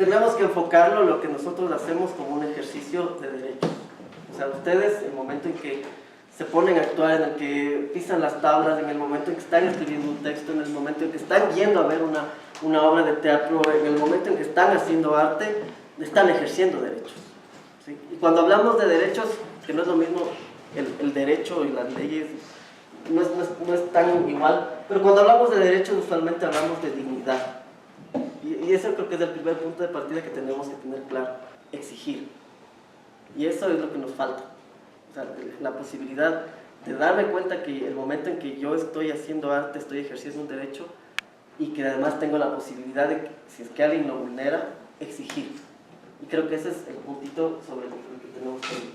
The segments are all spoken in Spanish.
tenemos que enfocarlo lo que nosotros hacemos como un ejercicio de derechos. O sea, ustedes, el momento en que se ponen a actuar, en el que pisan las tablas, en el momento en que están escribiendo un texto, en el momento en que están yendo a ver una obra de teatro, en el momento en que están haciendo arte, están ejerciendo derechos. ¿Sí? Y cuando hablamos de derechos, que no es lo mismo el derecho y las leyes, no es tan igual, pero cuando hablamos de derechos usualmente hablamos de dignidad. Y eso creo que es el primer punto de partida que tenemos que tener claro, exigir. Y eso es lo que nos falta. O sea, la posibilidad de darme cuenta que el momento en que yo estoy haciendo arte, estoy ejerciendo un derecho y que además tengo la posibilidad de, si es que alguien lo vulnera, exigir. Y creo que ese es el puntito sobre el que tenemos que ir.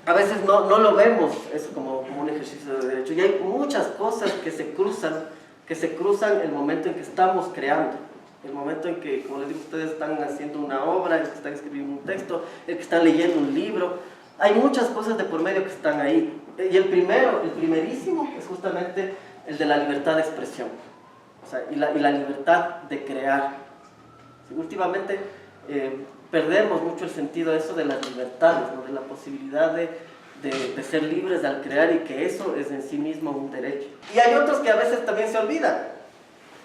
A veces no lo vemos eso como un ejercicio de derecho. Y hay muchas cosas que se cruzan el momento en que estamos creando. El momento en que, como les digo, ustedes están haciendo una obra, el que están escribiendo un texto, el que están leyendo un libro. Hay muchas cosas de por medio que están ahí. Y el primerísimo, es justamente el de la libertad de expresión. O sea, y la libertad de crear. Sí, últimamente perdemos mucho el sentido de eso de las libertades, ¿no? De la posibilidad de ser libres al crear y que eso es en sí mismo un derecho. Y hay otros que a veces también se olvidan.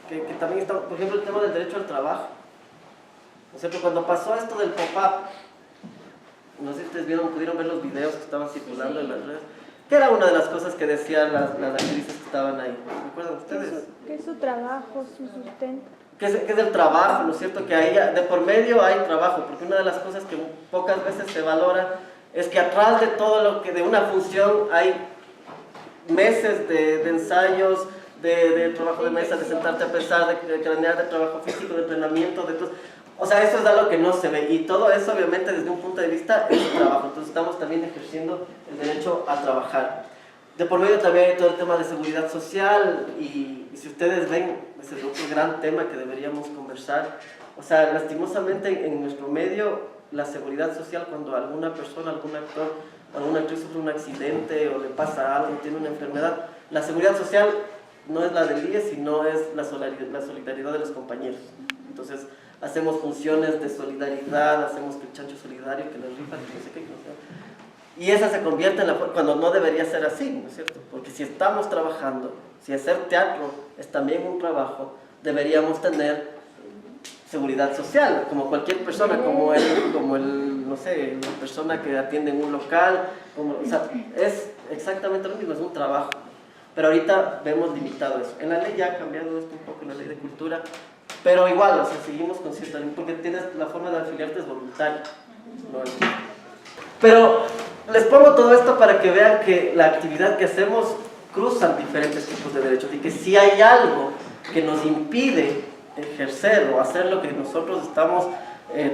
Que también está, por ejemplo, el tema del derecho al trabajo. ¿No es cierto? Cuando pasó esto del pop-up, no sé si ustedes pudieron ver los videos que estaban circulando en las redes, que era una de las cosas que decían las actrices que estaban ahí. ¿Se acuerdan ustedes? Que es su trabajo, su sustento. Que es el trabajo, ¿no es cierto? Que ahí de por medio hay trabajo, porque una de las cosas que pocas veces se valora es que atrás de todo lo que de una función hay meses de ensayos, de trabajo de mesa, de sentarte a pensar, de cranear, de trabajo físico, de entrenamiento, de todo. O sea, eso es algo que no se ve, y todo eso obviamente desde un punto de vista es trabajo. Entonces estamos también ejerciendo el derecho a trabajar. De por medio también hay todo el tema de seguridad social, y si ustedes ven, ese es otro gran tema que deberíamos conversar. O sea, lastimosamente en nuestro medio, la seguridad social, cuando alguna persona, algún actor, alguna actriz sufre un accidente o le pasa algo, tiene una enfermedad, la seguridad social no es la del IES, sino es la solidaridad de los compañeros. Entonces, hacemos funciones de solidaridad, hacemos que el chancho solidario, que la rifa, que no sé qué, no sé. Y esa se convierte en cuando no debería ser así, ¿no es cierto? Porque si estamos trabajando, si hacer teatro es también un trabajo, deberíamos tener seguridad social, como cualquier persona, como el no sé, la persona que atiende en un local, o sea, es exactamente lo mismo, es un trabajo. Pero ahorita vemos limitado eso. En la ley ya ha cambiado esto un poco, en la ley de cultura, pero igual, o sea, seguimos con cierta ley, porque tienes la forma de afiliarte es voluntaria, ¿no? Pero les pongo todo esto para que vean que la actividad que hacemos cruzan diferentes tipos de derechos, y que si hay algo que nos impide ejercer o hacer lo que nosotros estamos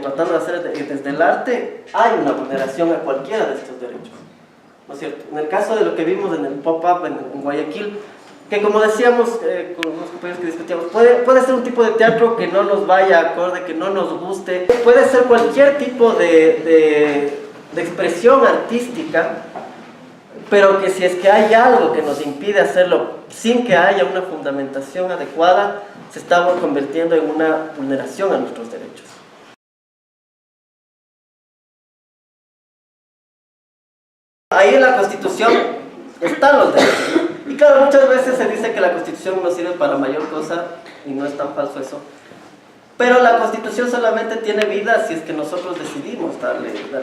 tratando de hacer desde el arte, hay una vulneración a cualquiera de estos derechos. ¿No es cierto? En el caso de lo que vimos en el pop-up en Guayaquil, que como decíamos con unos compañeros que discutíamos, puede ser un tipo de teatro que no nos vaya acorde, que no nos guste, puede ser cualquier tipo de expresión artística, pero que si es que hay algo que nos impide hacerlo sin que haya una fundamentación adecuada, se está convirtiendo en una vulneración a nuestros derechos. Ahí en la Constitución están los derechos, ¿no? Y claro, muchas veces se dice que la Constitución no sirve para mayor cosa, y no es tan falso eso. Pero la Constitución solamente tiene vida si es que nosotros decidimos darle vida.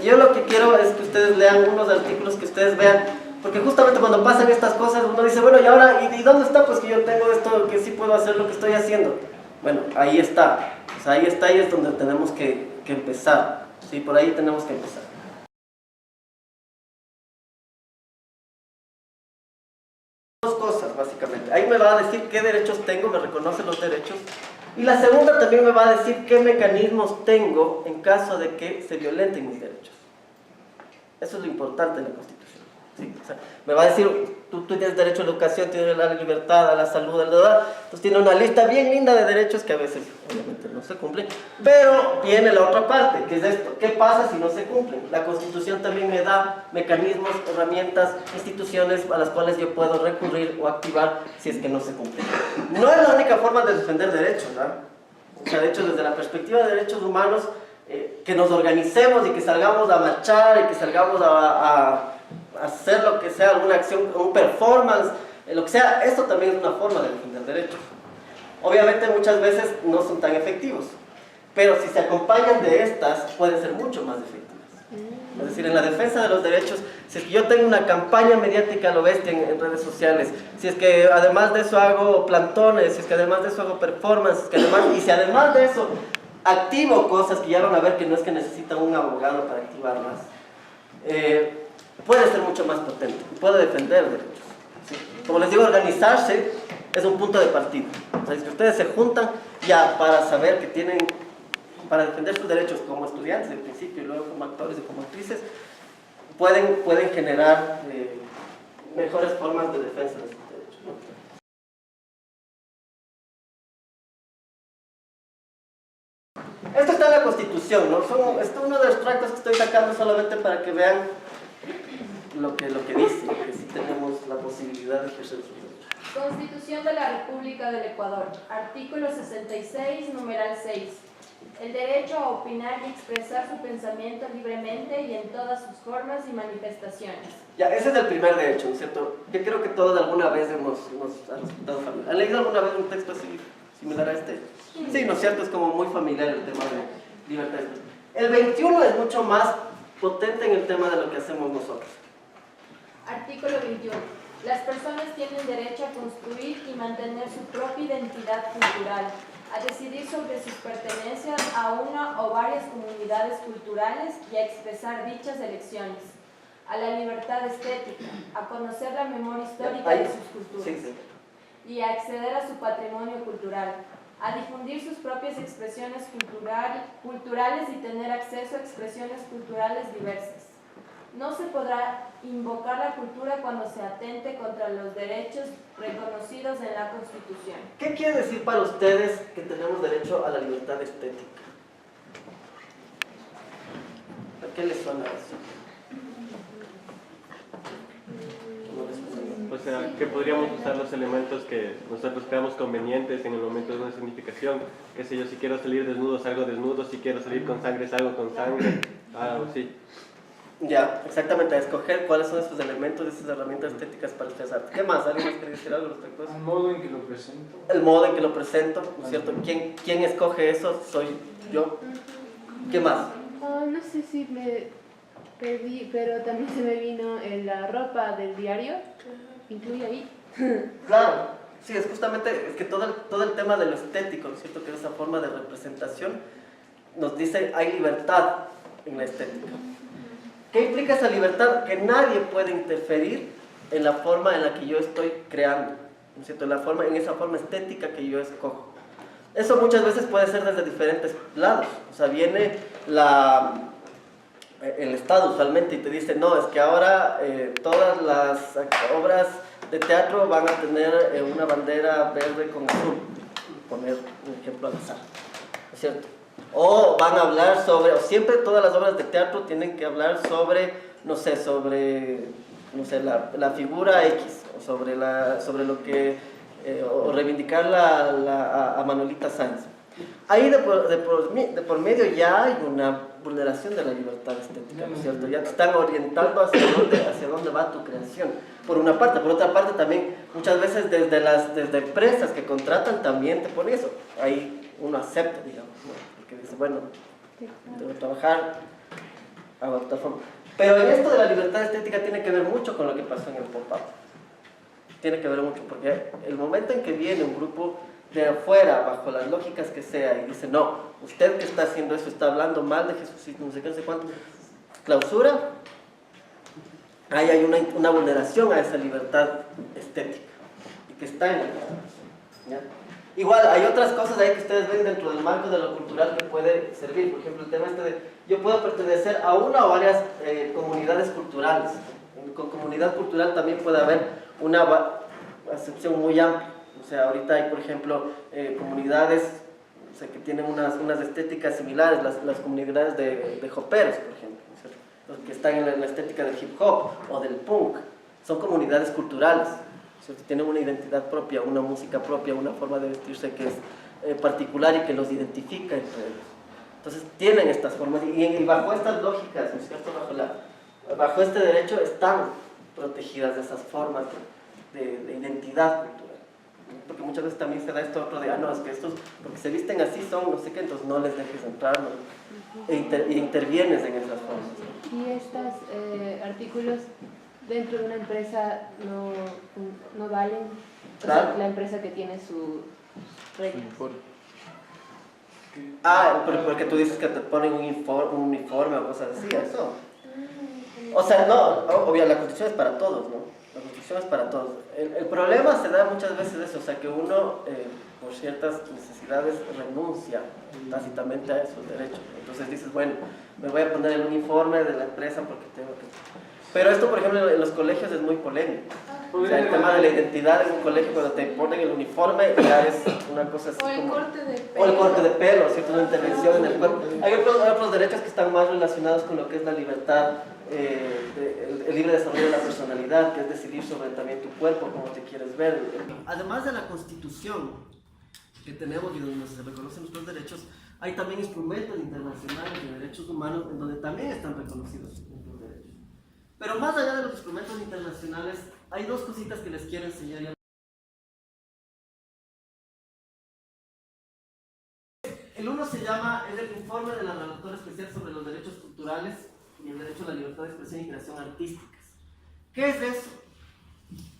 Yo lo que quiero es que ustedes lean unos artículos, que ustedes vean, porque justamente cuando pasan estas cosas uno dice, bueno, y ahora, ¿y dónde está? Pues que yo tengo esto, que sí puedo hacer lo que estoy haciendo. Bueno, ahí está, o sea, ahí está, y es donde tenemos que empezar, ¿sí? Por ahí tenemos que empezar. Dos cosas, básicamente. Ahí me va a decir qué derechos tengo, me reconoce los derechos. Y la segunda también me va a decir qué mecanismos tengo en caso de que se violenten mis derechos. Eso es lo importante de la Constitución. ¿Sí? O sea, me va a decir, tú tienes derecho a la educación, tienes a la libertad, a la salud, a la edad. Entonces tiene una lista bien linda de derechos que a veces, obviamente, no se cumplen, pero viene la otra parte, que es esto, ¿qué pasa si no se cumplen? La Constitución también me da mecanismos, herramientas, instituciones a las cuales yo puedo recurrir o activar si es que no se cumplen. No es la única forma de defender derechos, ¿verdad? O sea, de hecho, desde la perspectiva de derechos humanos, que nos organicemos y que salgamos a marchar y que salgamos a hacer lo que sea, alguna acción, un performance, lo que sea, esto también es una forma de defender derechos. Obviamente muchas veces no son tan efectivos, pero si se acompañan de estas, pueden ser mucho más efectivas. Es decir, en la defensa de los derechos, si es que yo tengo una campaña mediática a lo bestia en redes sociales, si es que además de eso hago plantones, si es que además de eso hago performances, y si además de eso activo cosas que ya van a ver que no es que necesitan un abogado para activarlas, puede ser mucho más potente, puede defender derechos. ¿Sí? Como les digo, organizarse es un punto de partida. O sea, si ustedes se juntan ya para saber que tienen, para defender sus derechos como estudiantes en principio y luego como actores y como actrices, pueden generar mejores formas de defensa de sus derechos, ¿no? Esto está en la Constitución, ¿no? Esto es uno de los extractos que estoy sacando solamente para que vean lo que dice, que sí tenemos la posibilidad de ejercer sus derechos. Constitución de la República del Ecuador, artículo 66, numeral 6. El derecho a opinar y expresar su pensamiento libremente y en todas sus formas y manifestaciones. Ya, ese es el primer derecho, ¿no es cierto? Yo creo que todos alguna vez hemos resultado familiar. ¿Han leído alguna vez un texto así, similar a este? Sí, ¿no es cierto? Es como muy familiar el tema de libertad. El 21 es mucho más potente en el tema de lo que hacemos nosotros. Artículo 21. Las personas tienen derecho a construir y mantener su propia identidad cultural, a decidir sobre sus pertenencias a una o varias comunidades culturales y a expresar dichas elecciones, a la libertad estética, a conocer la memoria histórica de sus culturas y a acceder a su patrimonio cultural, a difundir sus propias expresiones culturales y tener acceso a expresiones culturales diversas. No se podrá invocar la cultura cuando se atente contra los derechos reconocidos en la Constitución. ¿Qué quiere decir para ustedes que tenemos derecho a la libertad estética? ¿A qué les suena eso? O sea, que podríamos usar los elementos que nosotros creamos convenientes en el momento de una significación. Qué sé yo, si quiero salir desnudo, salgo desnudo, si quiero salir con sangre, salgo con sangre, algo así. Ya, exactamente, a escoger cuáles son esos elementos, esas herramientas estéticas para expresar. ¿Qué más? ¿Alguien más quiere decir algo respecto a eso? El modo en que lo presento. El modo en que lo presento, ¿no es cierto? ¿Quién escoge eso? Soy yo. ¿Qué más? No sé si me perdí, pero también se me vino la ropa del diario. ¿Incluye ahí? Claro, sí, es justamente, es que todo el tema de lo estético, ¿no es cierto? Que es esa forma de representación, nos dice hay libertad en la estética. ¿Qué implica esa libertad? Que nadie puede interferir en la forma en la que yo estoy creando, ¿no es cierto? En esa forma estética que yo escojo. Eso muchas veces puede ser desde diferentes lados. O sea, viene el Estado usualmente y te dice, no, es que ahora todas las obras de teatro van a tener una bandera verde con azul. Poner un ejemplo al azar, ¿no es cierto? O van a hablar sobre, o siempre todas las obras de teatro tienen que hablar sobre, no sé, la figura X, o sobre lo que, o reivindicar a Manolita Sáenz. Ahí de por medio ya hay una vulneración de la libertad estética, ¿no es cierto? Ya te están orientando hacia dónde va tu creación, por una parte. Por otra parte también, muchas veces desde empresas que contratan también te ponen eso. Ahí uno acepta, digamos, ¿no? Que dice, bueno, tengo que trabajar, hago de otra forma. Pero en esto de la libertad estética tiene que ver mucho con lo que pasó en el pop-up. Tiene que ver mucho, porque el momento en que viene un grupo de afuera, bajo las lógicas que sea, y dice, no, usted que está haciendo eso, está hablando mal de Jesús, no sé qué, no sé cuánto, clausura, ahí hay una vulneración a esa libertad estética, y que está en la ¿ya? Igual, hay otras cosas ahí que ustedes ven dentro del marco de lo cultural que puede servir. Por ejemplo, el tema de yo puedo pertenecer a una o varias comunidades culturales. Con comunidad cultural también puede haber una acepción muy amplia. O sea, ahorita hay, por ejemplo, comunidades sé, que tienen unas estéticas similares, las comunidades de joperos, por ejemplo, ¿no es cierto? Los que están en la estética del hip hop o del punk, son comunidades culturales, ¿no es cierto? Tienen una identidad propia, una música propia, una forma de vestirse que es particular y que los identifica entre ellos. Entonces tienen estas formas y bajo estas lógicas, ¿no es cierto? Bajo este derecho están protegidas de esas formas de identidad cultural. Porque muchas veces también se da esto otro de, no, es que estos, porque se visten así son, no sé qué, entonces no les dejes entrar, ¿no? E intervienes en esas formas. ¿Y estos artículos dentro de una empresa no valen? O Claro. sea, la empresa que tiene sus reglas. Porque tú dices que te ponen un uniforme o cosas así, eso. O sea, no, obvio, la Constitución es para todos, ¿no? La Constitución es para todos. El problema se da muchas veces eso, o sea, que uno, por ciertas necesidades, renuncia tácitamente a esos derechos. Entonces dices, bueno, me voy a poner el uniforme de la empresa porque tengo que... Pero esto, por ejemplo, en los colegios es muy polémico. O sea, el tema de la identidad en un colegio, cuando te ponen el uniforme, ya es una cosa así como... O el corte de pelo, ¿cierto? Una intervención en el cuerpo. Hay otros derechos que están más relacionados con lo que es la libertad, el libre desarrollo de la personalidad, que es decidir sobre también tu cuerpo, cómo te quieres ver. Además de la Constitución que tenemos y donde se reconocen nuestros derechos, hay también instrumentos internacionales de derechos humanos en donde también están reconocidos nuestros derechos. Pero más allá de los instrumentos internacionales, hay dos cositas que les quiero enseñar. El uno se llama, es el informe de la Relatora Especial sobre los Derechos Culturales y el Derecho a la Libertad de Expresión y Creación Artísticas. ¿Qué es eso?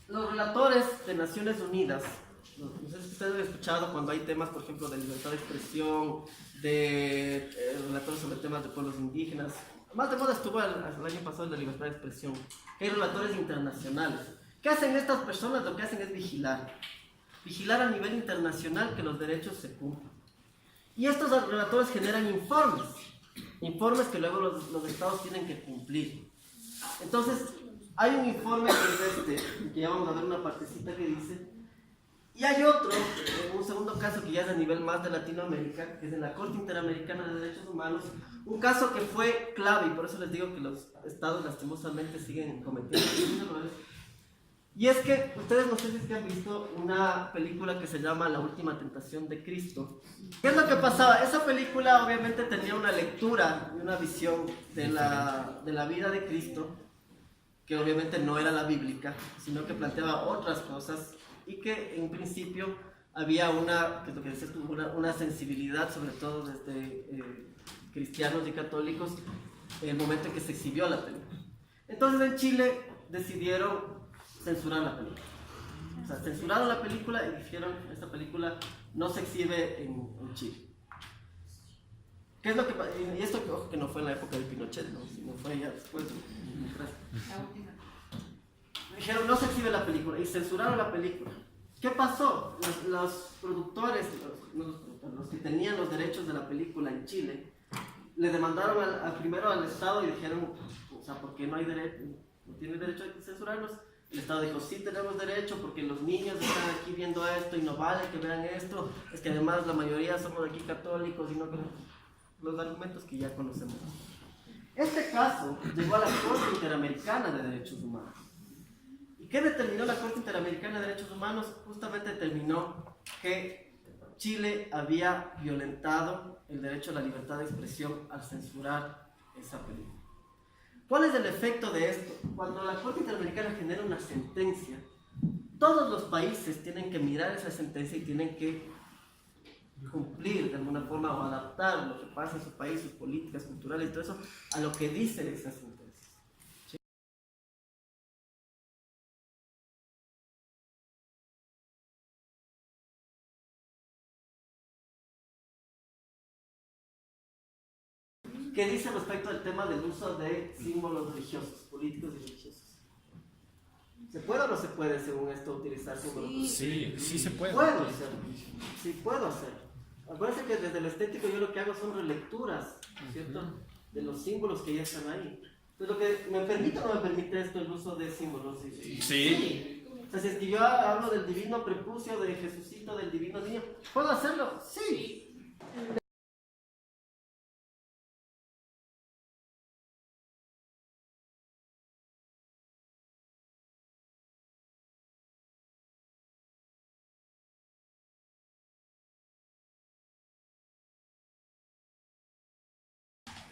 Los relatores de Naciones Unidas, no sé si ustedes han escuchado cuando hay temas, por ejemplo, de libertad de expresión, de relatores sobre temas de pueblos indígenas. Más de moda estuvo el año pasado el de libertad de expresión. Hay relatores internacionales. ¿Qué hacen estas personas? Lo que hacen es vigilar. Vigilar a nivel internacional que los derechos se cumplan. Y estos relatores generan informes que luego los estados tienen que cumplir. Entonces, hay un informe que es que ya vamos a ver una partecita que dice, y hay otro, un segundo caso que ya es a nivel más de Latinoamérica, que es en la Corte Interamericana de Derechos Humanos, un caso que fue clave, y por eso les digo que los estados lastimosamente siguen cometiendo errores. Y es que ustedes no sé si es que han visto una película que se llama La Última Tentación de Cristo. ¿Qué es lo que pasaba? Esa película obviamente tenía una lectura y una visión de la vida de Cristo, que obviamente no era la bíblica, sino que planteaba otras cosas y que en principio había que es lo que decías tú, una sensibilidad, sobre todo desde cristianos y católicos, en el momento en que se exhibió la película. Entonces en Chile decidieron censurar la película. O sea, censuraron la película y dijeron, esta película no se exhibe en Chile. ¿Qué es lo que pasa? Y esto ojo, que no fue en la época de Pinochet, ¿no? Sino fue ya después de la última. Dijeron, no se exhibe la película y censuraron la película. ¿Qué pasó? Los productores, los que tenían los derechos de la película en Chile, le demandaron primero al Estado y dijeron, o sea, ¿por qué no hay derecho? ¿No tiene derecho a censurarnos? El Estado dijo, sí tenemos derecho porque los niños están aquí viendo esto y no vale que vean esto, es que además la mayoría somos aquí católicos y no conocemos los argumentos que ya conocemos. Este caso llegó a la Corte Interamericana de Derechos Humanos. ¿Y qué determinó la Corte Interamericana de Derechos Humanos? Justamente determinó que Chile había violentado el derecho a la libertad de expresión al censurar esa película. ¿Cuál es el efecto de esto? Cuando la Corte Interamericana genera una sentencia, todos los países tienen que mirar esa sentencia y tienen que cumplir de alguna forma o adaptar lo que pasa en su país, sus políticas culturales y todo eso, a lo que dice esa sentencia. ¿Qué dice respecto al tema del uso de símbolos religiosos, políticos y religiosos? ¿Se puede o no se puede, según esto, utilizar símbolos religiosos? Sí se puede. Puedo hacerlo. Sí, puedo hacerlo. Acuérdense que desde el estético yo lo que hago son relecturas, ¿no es cierto? De los símbolos que ya están ahí. Entonces, lo que me permite o no me permite esto, el uso de símbolos. Sí. O sea, si es que yo hablo del divino prepucio, de Jesucito, del divino niño, ¿puedo hacerlo? Sí.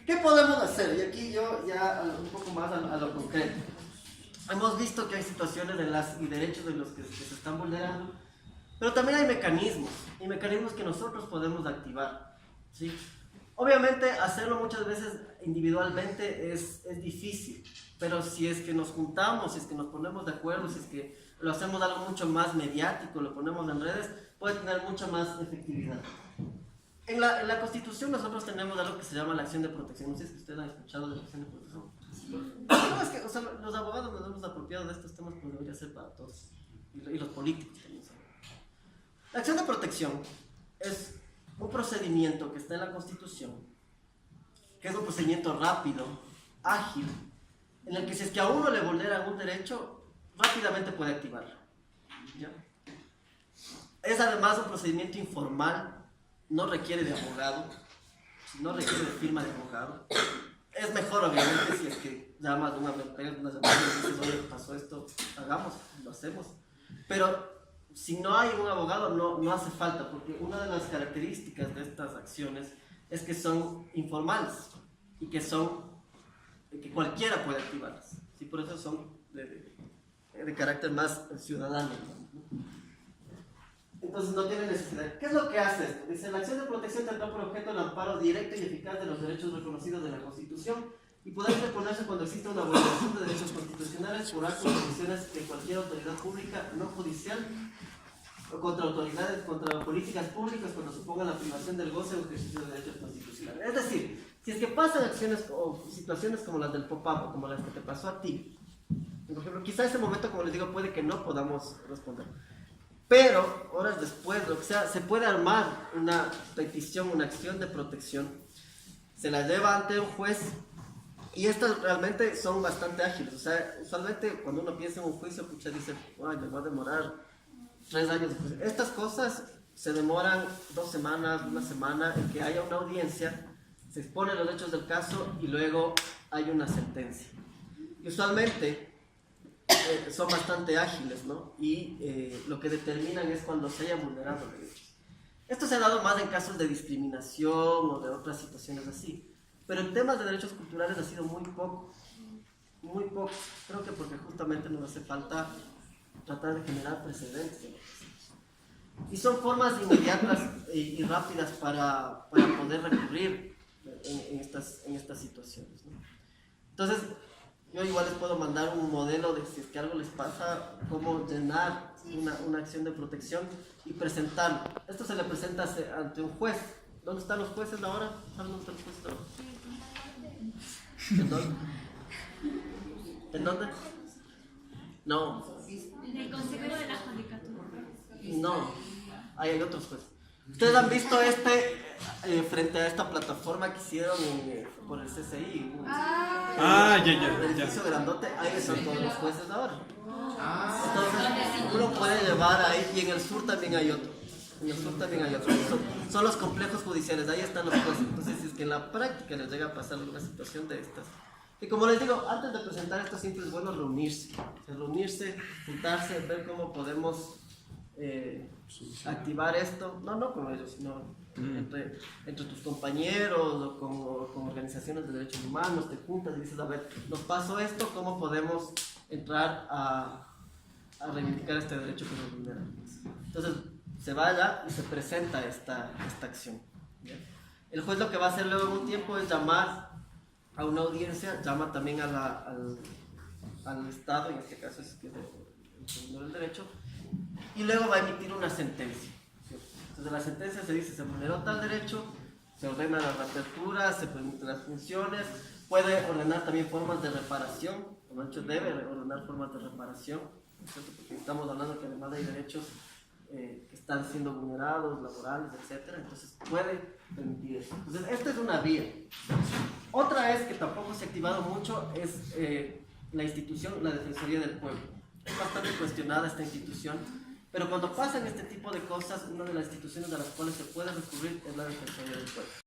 ¿Qué podemos hacer? Y aquí yo ya un poco más a lo concreto. Hemos visto que hay situaciones y derechos en los que se están vulnerando, pero también hay mecanismos, y mecanismos que nosotros podemos activar, ¿sí? Obviamente hacerlo muchas veces individualmente es difícil, pero si es que nos juntamos, si es que nos ponemos de acuerdo, si es que lo hacemos algo mucho más mediático, lo ponemos en redes, puede tener mucha más efectividad. En la Constitución nosotros tenemos algo que se llama la acción de protección. No sé si ustedes han escuchado de la acción de protección. No, es que, o sea, los abogados nos hemos apropiado de estos temas, pues debería ser para todos. Y los políticos también saben. La acción de protección es un procedimiento que está en la Constitución, que es un procedimiento rápido, ágil, en el que si es que a uno le vulneran un derecho, rápidamente puede activarlo. ¿Ya? Es además un procedimiento informal. No requiere de abogado, no requiere de firma de abogado. Es mejor, obviamente, si es que llamas a una empresa y dices, oye, pasó esto, hagamos, lo hacemos. Pero si no hay un abogado, no hace falta, porque una de las características de estas acciones es que son informales y que cualquiera puede activarlas. ¿Sí? Por eso son de carácter más ciudadano, ¿no? Entonces no tiene necesidad. ¿Qué es lo que hace esto? Dice, la acción de protección tendrá por objeto el amparo directo y eficaz de los derechos reconocidos de la Constitución y podrá interponerse cuando exista una vulneración de derechos constitucionales por actos o decisiones de cualquier autoridad pública no judicial o contra autoridades, contra políticas públicas cuando suponga la privación del goce o ejercicio de derechos constitucionales. Es decir, si es que pasan acciones o situaciones como las del pop-up o como las que te pasó a ti, por ejemplo, quizá en ese momento, como les digo, puede que no podamos responder. Pero, horas después, lo que sea, se puede armar una petición, una acción de protección, se la lleva ante un juez y estas realmente son bastante ágiles. O sea, usualmente cuando uno piensa en un juicio, pucha, dice, ay, me va a demorar 3 años de juicio. Estas cosas se demoran 2 semanas, 1 semana, en que haya una audiencia, se exponen los hechos del caso y luego hay una sentencia. Y usualmente son bastante ágiles, ¿no? Y lo que determinan es cuando se haya vulnerado derechos. Esto se ha dado más en casos de discriminación o de otras situaciones así, pero en temas de derechos culturales ha sido muy poco, creo que porque justamente nos hace falta tratar de generar precedentes. Y son formas inmediatas y rápidas para poder recurrir en estas situaciones, ¿no? Entonces, yo igual les puedo mandar un modelo de si es que algo les pasa, cómo llenar una acción de protección y presentarlo. Esto se le presenta ante un juez. ¿Dónde están los jueces ahora? ¿Saben dónde están los jueces ahora? ¿En dónde? ¿En dónde? No. En el Consejo de la Judicatura. No, ahí hay otros jueces. ¿Ustedes han visto frente a esta plataforma que hicieron por el CCI? El edificio grandote, ahí son todos los jueces ahora. Entonces, uno puede llevar ahí, y en el sur también hay otro. Son los complejos judiciales, ahí están los jueces. Entonces, si es que en la práctica les llega a pasar alguna situación de estas. Y como les digo, antes de presentar esto siempre es bueno reunirse, juntarse, ver cómo podemos activar esto, no con ellos, sino entre tus compañeros o con organizaciones de derechos humanos, te juntas y dices, a ver, nos pasó esto, ¿cómo podemos entrar a reivindicar este derecho que nos vulnera? Entonces se vaya y se presenta esta acción, ¿ya? El juez lo que va a hacer luego en un tiempo es llamar a una audiencia, llama también al Estado, en este caso es que el Tribunal del Derecho, y luego va a emitir una sentencia. Entonces la sentencia se dice, se vulneró tal derecho, se ordena la reapertura, se permiten las funciones, puede ordenar también formas de reparación, como de hecho debe ordenar formas de reparación, ¿no es cierto? Porque estamos hablando que además hay derechos que están siendo vulnerados, laborales, etc. Entonces puede permitir eso. Entonces esta es una vía. Otra es que tampoco se ha activado mucho, es la institución, la Defensoría del Pueblo. Es bastante cuestionada esta institución Pero cuando pasan este tipo de cosas, una de las instituciones a las cuales se puede recurrir es la Defensoría del Pueblo.